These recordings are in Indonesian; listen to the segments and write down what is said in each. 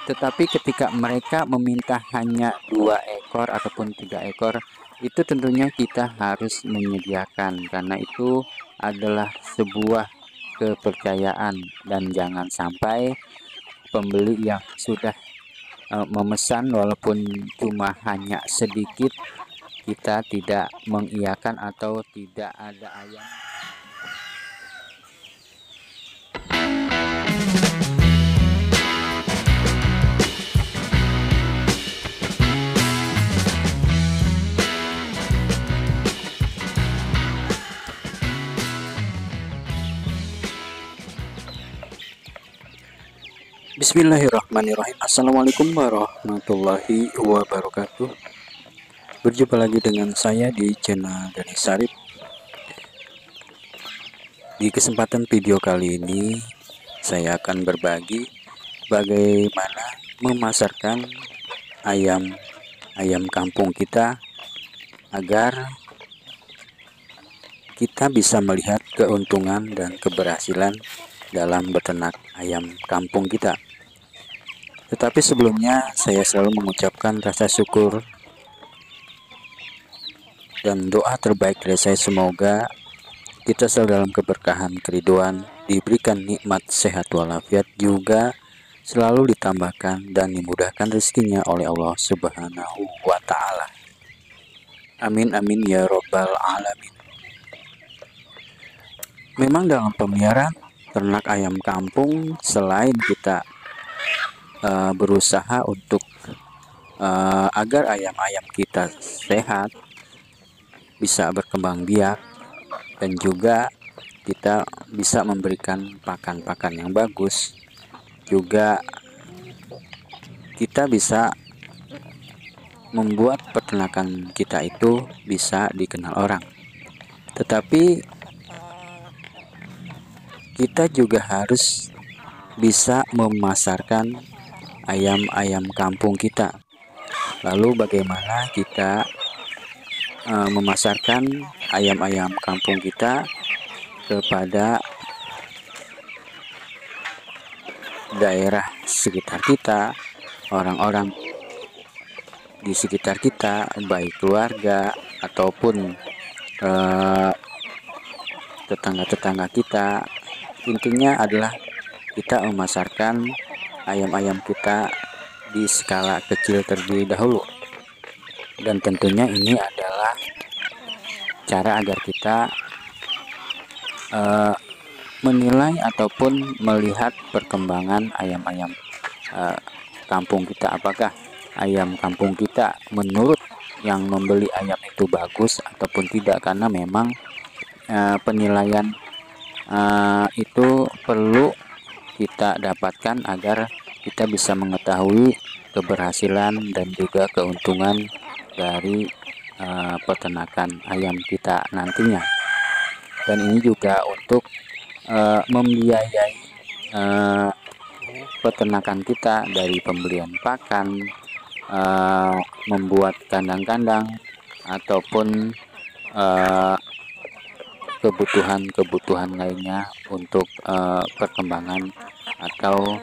Tetapi ketika mereka meminta hanya 2 ekor ataupun 3 ekor, itu tentunya kita harus menyediakan, karena itu adalah sebuah kepercayaan. Dan jangan sampai pembeli yang sudah memesan walaupun cuma hanya sedikit, kita tidak mengiyakan atau tidak ada ayam. Bismillahirrahmanirrahim. Assalamualaikum warahmatullahi wabarakatuh. Berjumpa lagi dengan saya di channel Dani Sarip. Di kesempatan video kali ini, saya akan berbagi bagaimana memasarkan ayam kampung kita agar kita bisa melihat keuntungan dan keberhasilan dalam beternak ayam kampung kita. Tetapi sebelumnya, saya selalu mengucapkan rasa syukur dan doa terbaik dari saya, semoga kita selalu dalam keberkahan, keriduan, diberikan nikmat sehat walafiat, juga selalu ditambahkan dan dimudahkan rezekinya oleh Allah Subhanahu wa Ta'ala. Amin amin ya robbal alamin. Memang dalam pemeliharaan ternak ayam kampung, selain kita berusaha untuk agar ayam-ayam kita sehat, bisa berkembang biak, dan juga kita bisa memberikan pakan-pakan yang bagus, juga kita bisa membuat peternakan kita itu bisa dikenal orang. Tetapi kita juga harus bisa memasarkan ayam-ayam kampung kita. Lalu bagaimana kita memasarkan ayam-ayam kampung kita kepada daerah sekitar kita, orang-orang di sekitar kita, baik keluarga ataupun tetangga-tetangga kita. Intinya adalah kita memasarkan ayam-ayam kita di skala kecil terlebih dahulu. Dan tentunya ini adalah cara agar kita menilai ataupun melihat perkembangan ayam-ayam kampung kita. Apakah ayam kampung kita menurut yang membeli ayam itu bagus ataupun tidak, karena memang penilaian itu perlu kita dapatkan agar kita bisa mengetahui keberhasilan dan juga keuntungan dari peternakan ayam kita nantinya. Dan ini juga untuk membiayai peternakan kita dari pembelian pakan, membuat kandang-kandang, ataupun kebutuhan-kebutuhan lainnya untuk perkembangan atau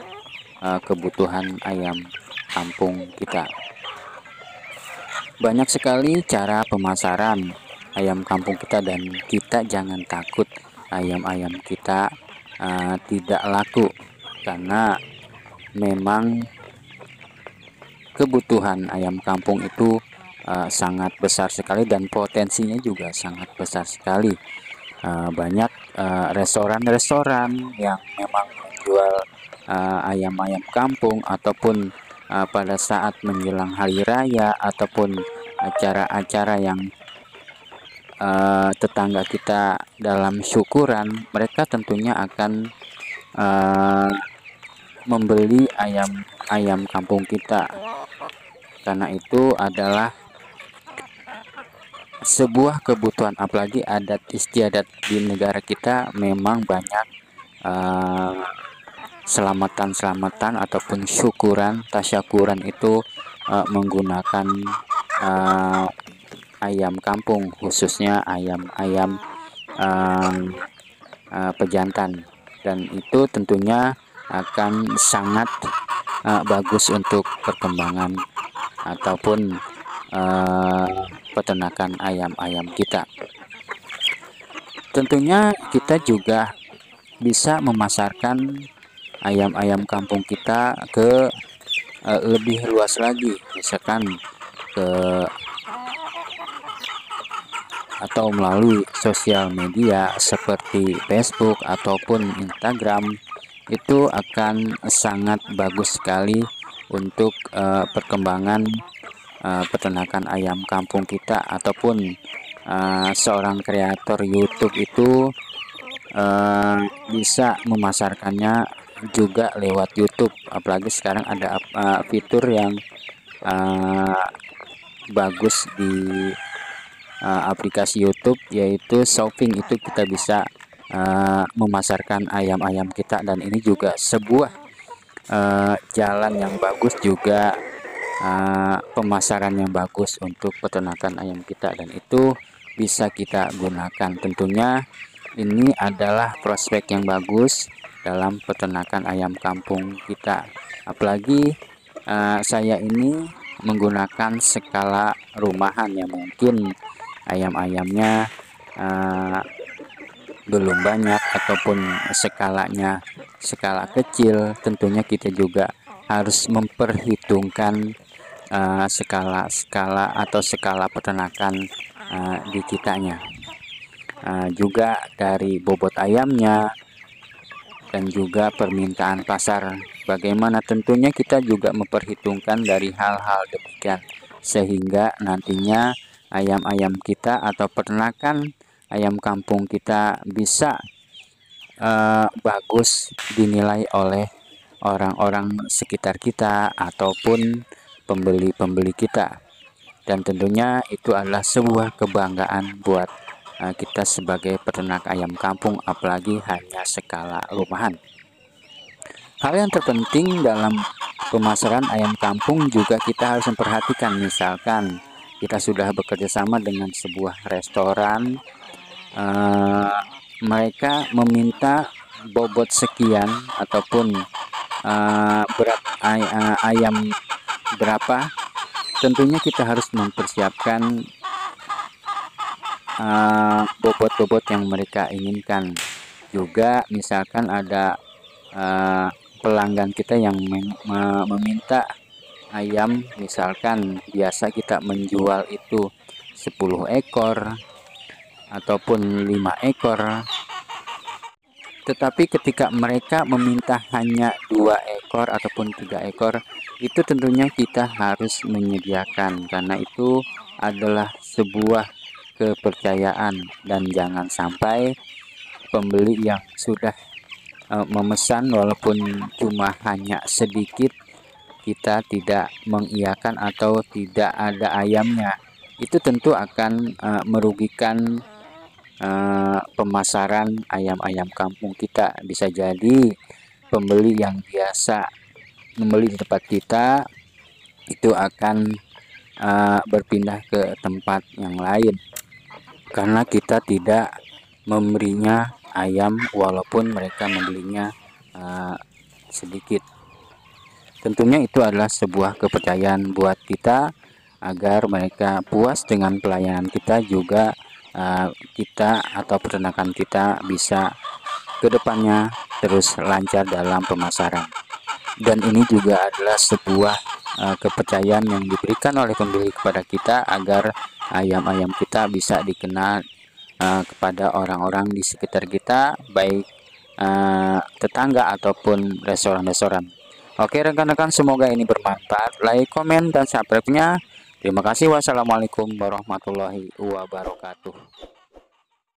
kebutuhan ayam kampung kita. Banyak sekali cara pemasaran ayam kampung kita, dan kita jangan takut ayam-ayam kita tidak laku, karena memang kebutuhan ayam kampung itu sangat besar sekali dan potensinya juga sangat besar sekali. Banyak restoran-restoran yang memang menjual ayam-ayam kampung, ataupun pada saat menjelang hari raya ataupun acara-acara yang tetangga kita dalam syukuran, mereka tentunya akan membeli ayam kampung kita, karena itu adalah sebuah kebutuhan. Apalagi adat istiadat di negara kita memang banyak selamatan ataupun syukuran, tasyakuran itu menggunakan ayam kampung, khususnya ayam-ayam pejantan, dan itu tentunya akan sangat bagus untuk perkembangan ataupun peternakan ayam-ayam kita. Tentunya kita juga bisa memasarkan ayam-ayam kampung kita ke lebih luas lagi, misalkan ke atau melalui sosial media seperti Facebook ataupun Instagram. Itu akan sangat bagus sekali untuk perkembangan peternakan ayam kampung kita, ataupun seorang kreator YouTube itu bisa memasarkannya juga lewat YouTube. Apalagi sekarang ada fitur yang bagus di aplikasi YouTube, yaitu shopping. Itu kita bisa memasarkan ayam-ayam kita, dan ini juga sebuah jalan yang bagus juga, pemasaran yang bagus untuk peternakan ayam kita, dan itu bisa kita gunakan. Tentunya ini adalah prospek yang bagus dalam peternakan ayam kampung kita. Apalagi saya ini menggunakan skala rumahan, yang mungkin ayam-ayamnya belum banyak ataupun skalanya skala kecil. Tentunya kita juga harus memperhitungkan skala atau skala peternakan di kitanya, juga dari bobot ayamnya dan juga permintaan pasar bagaimana. Tentunya kita juga memperhitungkan dari hal-hal demikian, sehingga nantinya ayam-ayam kita atau peternakan ayam kampung kita bisa bagus dinilai oleh orang-orang sekitar kita ataupun pembeli-pembeli kita. Dan tentunya itu adalah sebuah kebanggaan buat kita sebagai peternak ayam kampung, apalagi hanya skala rumahan. Hal yang terpenting dalam pemasaran ayam kampung juga kita harus memperhatikan. Misalkan kita sudah bekerja sama dengan sebuah restoran, mereka meminta bobot sekian ataupun berat ayam berapa. Tentunya kita harus mempersiapkan bobot-bobot yang mereka inginkan. Juga misalkan ada pelanggan kita yang meminta ayam, misalkan biasa kita menjual itu 10 ekor ataupun 5 ekor, tetapi ketika mereka meminta hanya 2 ekor ataupun 3 ekor, itu tentunya kita harus menyediakan, karena itu adalah sebuah kepercayaan. Dan jangan sampai pembeli yang sudah memesan walaupun cuma hanya sedikit, kita tidak mengiyakan atau tidak ada ayamnya. Itu tentu akan merugikan pemasaran ayam-ayam kampung kita. Bisa jadi pembeli yang biasa membeli di tempat kita itu akan berpindah ke tempat yang lain karena kita tidak memberinya ayam walaupun mereka membelinya sedikit. Tentunya itu adalah sebuah kepercayaan buat kita agar mereka puas dengan pelayanan kita, juga kita atau peternakan kita bisa kedepannya terus lancar dalam pemasaran. Dan ini juga adalah sebuah kepercayaan yang diberikan oleh pembeli kepada kita agar ayam-ayam kita bisa dikenal kepada orang-orang di sekitar kita, baik tetangga ataupun restoran-restoran. Oke rekan-rekan, semoga ini bermanfaat. Like, komen, dan subscribe-nya. Terima kasih. Wassalamualaikum warahmatullahi wabarakatuh.